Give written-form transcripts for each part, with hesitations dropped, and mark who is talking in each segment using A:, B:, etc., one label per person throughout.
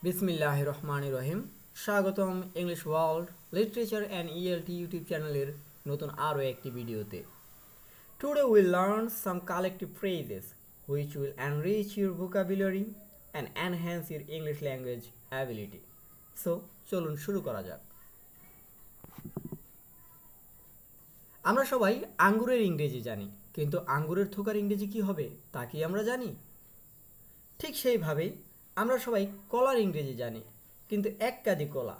A: বিসমিল্লাহির রহমানির রহিম। স্বাগতম English world literature and ELT YouTube চ্যানেলের নতুন আরও একটি ভিডিওতে। Today we'll learn some collective phrases which will enrich your vocabulary and enhance your English language ability. So, চলুন শুরু করা যাক। আমরা সবাই আঙ্গুরের ইংরেজি জানি, কিন্তু আঙ্গুরের থোকার ইংরেজি কি হবে তা কি আমরা জানি? ঠিক সেইভাবেই আমরা সবাই কলার ইংরেজি জানি, কিন্তু এক কাঁদি কলা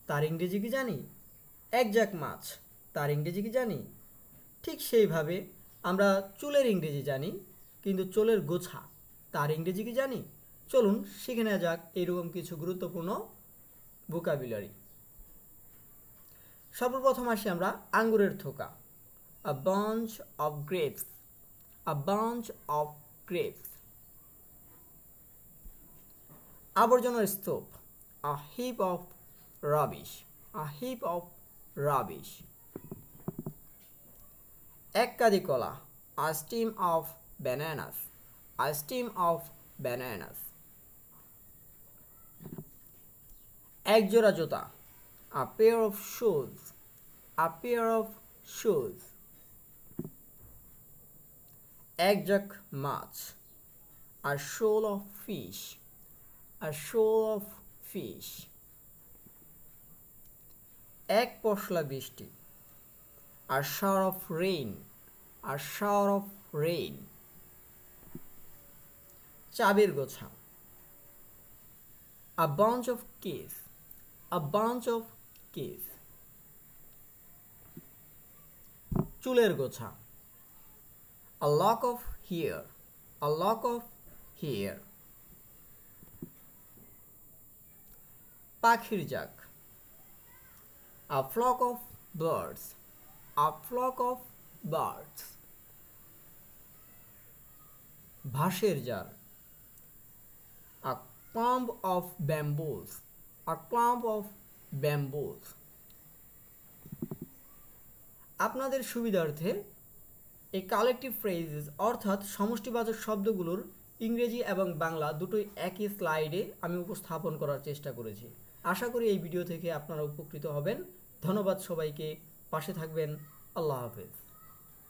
A: তার ইংরেজি কি জানি? এক ঝাঁক মাছ তার ইংরেজি কি জানি? ঠিক সেইভাবে আমরা চুলের ইংরেজি জানি, কিন্তু চুলের গোছা তার ইংরেজি কি জানি? চলুন শিখে নেওয়া যাক এরকম কিছু গুরুত্বপূর্ণ ভোকাবুলারি। সর্বপ্রথম আসি আমরা আঙ্গুরের থোকা। A bunch of grapes, a bunch of grapes. আবর্জনার স্তূপ, a heap of rubbish, a heap of rubbish. এক কাঁদি কলা, a stem of bananas, a stem of bananas. এক জোড়া জুতা, a pair of shoes, a pair of shoes. এক ঝাঁক মাছ, a shoal of fish, a shoal of fish. এক পশলা বৃষ্টি, a shower of rain, a shower of rain. চাবির গোছা, a bunch of keys, a bunch of keys. চুলের গোছা, a lock of hair, a lock of hair. পাখির ঝাঁক, a flock of birds, a flock of birds. বাঁশের jar, a clump of bamboos, a clump of bamboos. আপনাদের সুবিধার্থে এই collective phrases অর্থাৎ সমষ্টিবাচক শব্দগুলোর ইংরেজি এবং বাংলা দুটোই একই স্লাইডে আমি উপস্থাপন করার চেষ্টা করেছি। আশা করি এই ভিডিও থেকে আপনারা উপকৃত হবেন। ধন্যবাদ সবাইকে, পাশে থাকবেন। আল্লাহ হাফেজ।